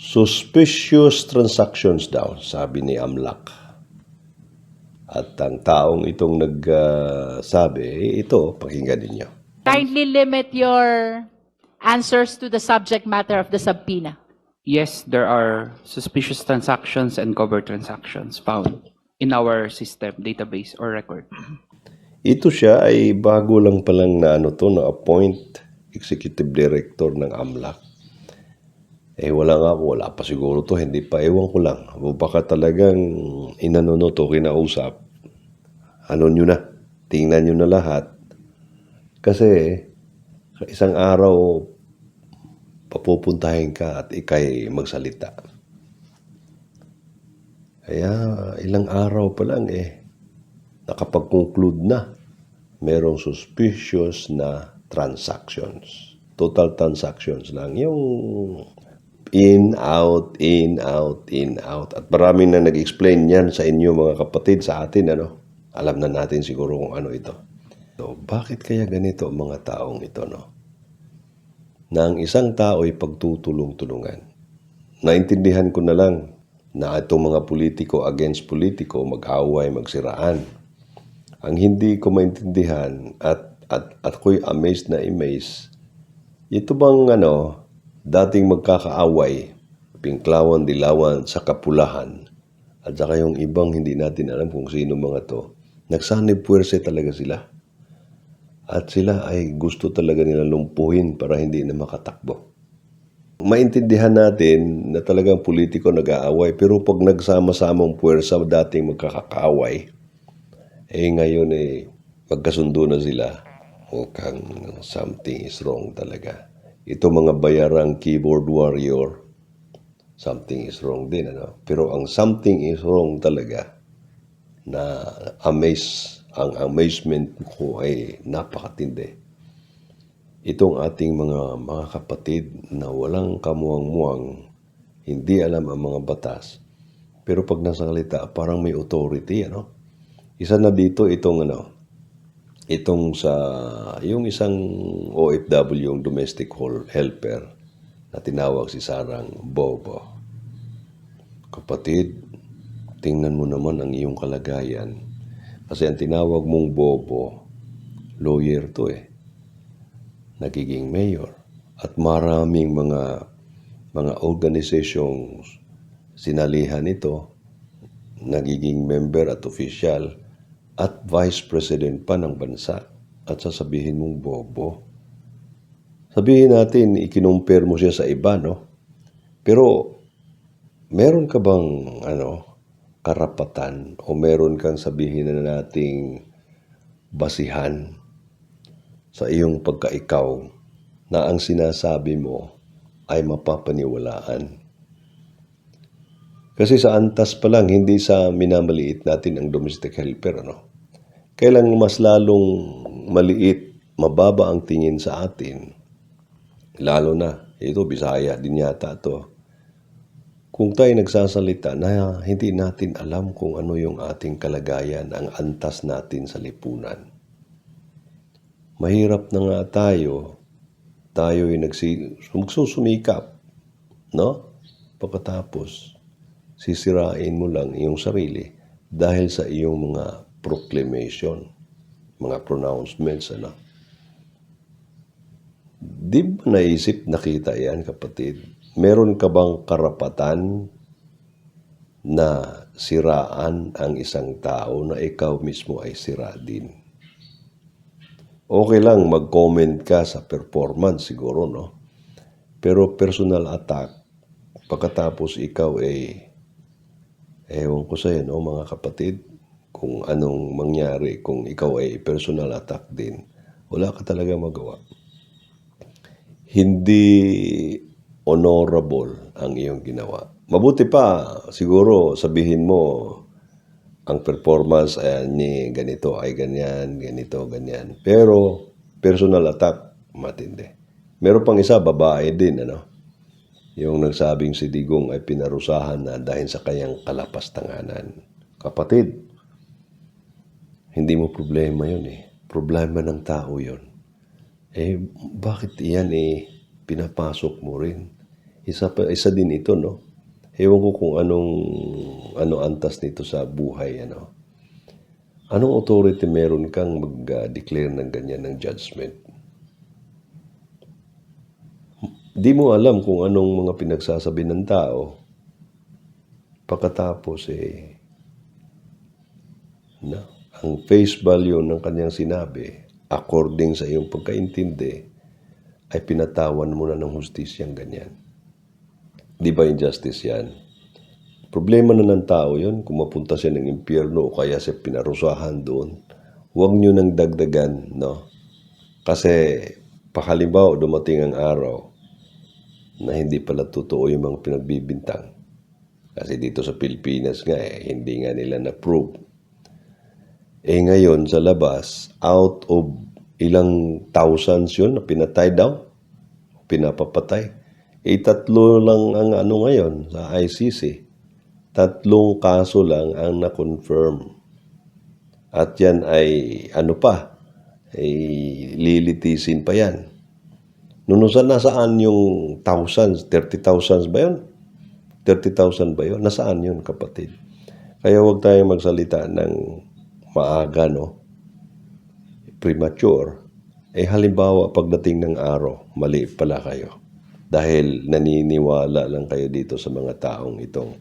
Suspicious transactions daw, sabi ni Amlak. At ang taong itong nagsabi, ito, pakinggan ninyo. Kindly limit your answers to the subject matter of the subpoena. Yes, there are suspicious transactions and covert transactions found in our system, database, or record. Ito siya ay bago lang palang na-appoint executive director ng AMLAC. Wala pa siguro to, hindi pa, ewan ko lang. O baka talagang inano to, kinausap. Ano nyo na, tingnan nyo na lahat. Kasi, isang araw, papupuntahin ka at ikay magsalita. Kaya, ilang araw pa lang nakapag-conclude na. Merong suspicious na transactions. Total transactions lang. Yung in, out, in, out, in, out. At maraming na nag-explain yan sa inyo mga kapatid, sa atin, alam na natin siguro kung ano ito. So, bakit kaya ganito ang mga taong ito, na ang isang tao ay pagtutulong-tulungan? Naintindihan ko na lang na itong mga politiko against politiko, mag-away, magsiraan. Ang hindi ko maintindihan at ako'y amazed na amazed, ito bang dating magkakaaway, Pinklawan, Dilawan, sa Kapulahan, at saka yung ibang hindi natin alam kung sino mga to, nagsanib puwerse talaga sila. At sila ay gusto talaga nila lumpuhin para hindi na makatakbo. Maintindihan natin na talagang politiko nag-aaway, pero pag nagsama-samang puwersa dating magkakaaway, ngayon magkasundo na sila. Mukhang something is wrong talaga. Ito mga bayarang keyboard warrior, something is wrong din. Pero ang something is wrong talaga, na ang amazement ko ay napakatindi. Itong ating mga kapatid na walang kamuang-muang, hindi alam ang mga batas, pero pag nasalita, parang may authority, Isa na dito itong yung isang OFW, yung domestic helper, na tinawag si Sarang Bobo. Kapatid, tingnan mo naman ang iyong kalagayan. Kasi ang tinawag mong Bobo, lawyer to nagiging mayor. At maraming mga organisasyong sinalihan ito, nagiging member at official, at vice president pa ng bansa. At sasabihin mong Bobo. Sabihin natin, ikinumpir mo siya sa iba, Pero, meron ka bang, karapatan, o meron kang sabihin na nating basihan sa iyong pagkaikaw na ang sinasabi mo ay mapapaniwalaan? Kasi sa antas pa lang, hindi sa minamaliit natin ang domestic helper, Kailang mas lalong maliit, mababa ang tingin sa atin. Lalo na, ito, Bisaya din yata to. Kung tayo nagsasalita na hindi natin alam kung ano yung ating kalagayan, ang antas natin sa lipunan. Mahirap na nga tayo'y magsusumikap, Pagkatapos, sisirain mo lang iyong sarili dahil sa iyong mga proclamation, mga pronouncements, Di ba naisip, nakita yan, kapatid? Meron ka bang karapatan na siraan ang isang tao na ikaw mismo ay sira din? Okay lang mag-comment ka sa performance siguro, Pero personal attack, pagkatapos ikaw ewan ko sa'yo, mga kapatid, kung anong mangyari kung ikaw ay personal attack din. Wala ka talaga magawa. Hindi honorable ang iyong ginawa. Mabuti pa, siguro sabihin mo, ang performance ni ganito ay ganyan, ganito, ganyan. Pero, personal attack, matindi. Meron pang isa, babae din, Yung nagsabing si Digong ay pinarusahan na dahil sa kanyang kalapastanganan. Kapatid, hindi mo problema yun Problema ng tao yun. Bakit iyan pinapasok mo rin? Isa din ito, no? Ewan ko kung ano antas nito sa buhay, ano? Anong authority meron kang mag-declare ng ganyan ng judgment? Di mo alam kung anong mga pinagsasabi ng tao. Pagkatapos, ang face value ng kanyang sinabi, according sa iyong pagkaintindi, ay pinatawan mo na ng hustisyang ganyan. Di ba injustice yan? Problema na ng tao yun, kung mapunta siya ng impyerno o kaya siya pinarusahan doon, huwag nyo nang dagdagan, no? Kasi, pakalimbawa, dumating ang araw na hindi pala totoo yung mga pinagbibintang. Kasi dito sa Pilipinas nga, hindi nga nila na-prove. Ngayon, sa labas, out of ilang thousands yun na pinatay daw, pinapapatay. 3 lang ang ngayon sa ICC. 3 kaso lang ang na-confirm. At yan ay lilitisin pa yan. Nasaan yung thousands? 30,000 ba yun? 30,000 ba yun? Nasaan yun, kapatid? Kaya huwag tayong magsalita ng maaga, no? Premature. Halimbawa, pagdating ng araw, mali pala kayo. Dahil naniniwala lang kayo dito sa mga taong itong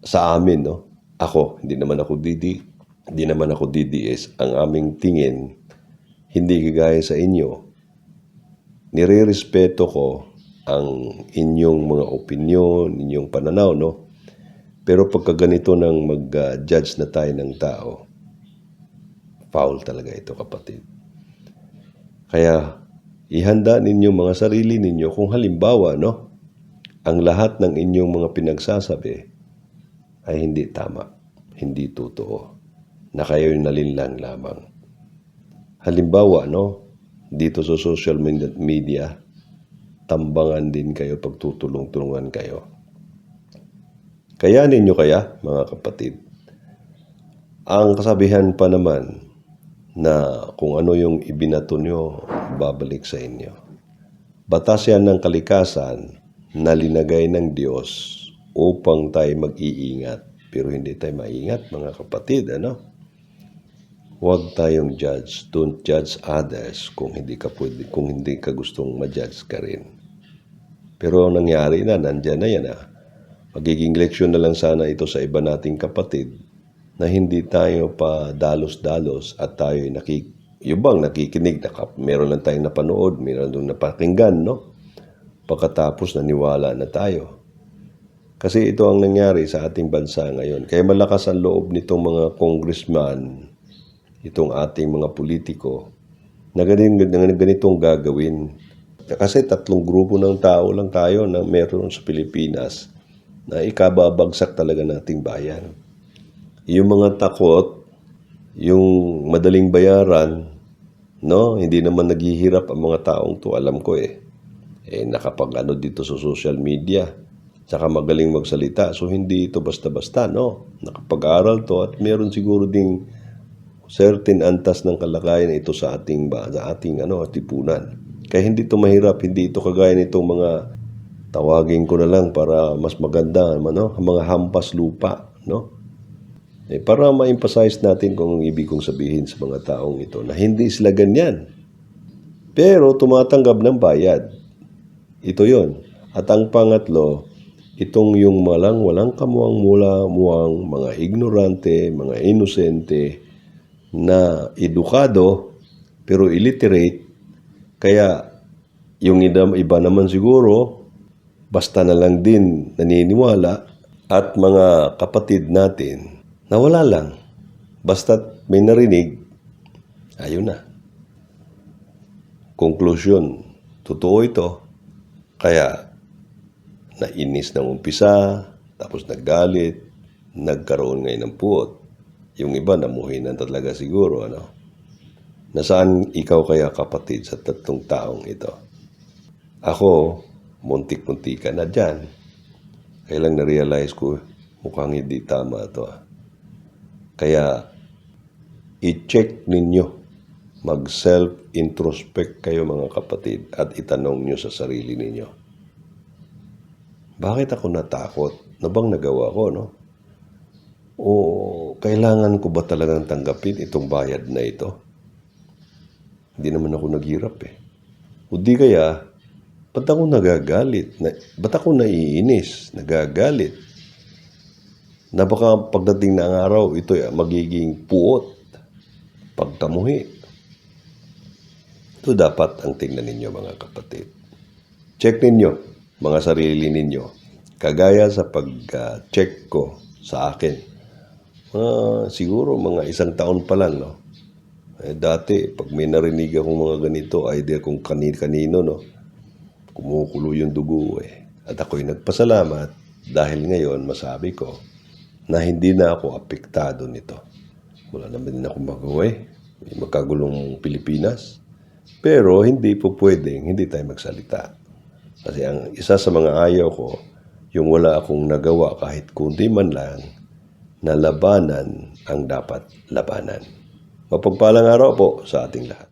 sa amin, no? Hindi naman ako DDS. Ang aming tingin, hindi kagaya sa inyo. Nire-respeto ko ang inyong mga opinion, inyong pananaw, no? Pero pagka ganito nang mag-judge na tayo ng tao, foul talaga ito, kapatid. Kaya, ihanda ninyo mga sarili ninyo kung halimbawa, no? Ang lahat ng inyong mga pinagsasabi ay hindi tama, hindi totoo, na kayo'y nalinlang lamang. Halimbawa, no, dito sa social media, tambangan din kayo, pagtutulong-tulungan kayo. Kayanin nyo kaya, mga kapatid? Ang kasabihan pa naman na kung ano yung ibinato nyo, babalik sa inyo. Batas yan ng kalikasan na linagay ng Diyos upang tayo mag-iingat. Pero hindi tayo maingat, mga kapatid, ano? Huwag tayong judge. Don't judge others kung hindi ka gustong ma-judge ka rin. Pero ang nangyari na, nandyan na yan, Magiging leksyon na lang sana ito sa iba nating kapatid na hindi tayo pa dalos-dalos at tayo nakikinig, meron lang tayong napanood, meron lang napakinggan, no? Pagkatapos naniwala na tayo. Kasi ito ang nangyari sa ating bansa ngayon. Kaya malakas ang loob nitong mga congressman, itong ating mga politiko, na ganitong gagawin. Kasi 3 grupo ng tao lang tayo na meron sa Pilipinas na ikababagsak talaga nating bayan. Yung mga takot, yung madaling bayaran, no? Hindi naman naghihirap ang mga taong to, alam ko nakapag dito sa social media, saka magaling magsalita. So, hindi ito basta-basta, no? Nakapag-aral to at meron siguro ding certain antas ng kalakayan ito sa ating tipunan. Kaya hindi ito mahirap, hindi ito kagaya nitong mga tawagin ko na lang para mas maganda, mga hampas lupa, no? Para ma-emphasize natin kung ang ibig kong sabihin sa mga taong ito na hindi sila ganyan. Pero tumatanggap ng bayad. Ito yon. At ang pangatlo, itong yung walang kamuang-muang mga ignorante, mga inosente na edukado pero illiterate. Kaya yung iba naman siguro basta na lang din naniniwala, at mga kapatid natin na wala lang. Basta't may narinig, ayun na. Conclusion, totoo ito. Kaya nainis ng umpisa, tapos naggalit, nagkaroon ngayon ng puot. Yung iba namuhi na talaga siguro, Nasaan ikaw kaya, kapatid, sa 3 taong ito? Ako, muntik-muntika na dyan. Kaya lang na-realize ko, mukhang hindi tama ito. Kaya, i-check ninyo. Mag-self-introspect kayo, mga kapatid, at itanong nyo sa sarili ninyo. Bakit ako natakot? Na bang nagawa ko, no? O kailangan ko ba talagang tanggapin itong bayad na ito? Hindi naman ako naghirap eh. O di kaya, ba't ako nagagalit? Ba't ako naiinis? Nagagalit? Na baka pagdating ng araw, ito magiging puot, pagkamuhi. Ito dapat ang tingnan ninyo mga kapatid. Check ninyo, mga sarili ninyo. Kagaya sa pag-check ko sa akin. Siguro mga 1 taon pa lang, no? Dati, pag may narinig akong mga ganito, idea kung kanino, no? Kumukulo yung dugo eh. At ako'y nagpasalamat dahil ngayon masabi ko na hindi na ako apektado nito. Wala naman din ako magawa eh. May magkagulong Pilipinas. Pero hindi po pwedeng hindi tayo magsalita. Kasi ang isa sa mga ayaw ko, yung wala akong nagawa kahit kundi man lang, na labanan ang dapat labanan. Mapagpalang araw po sa ating lahat.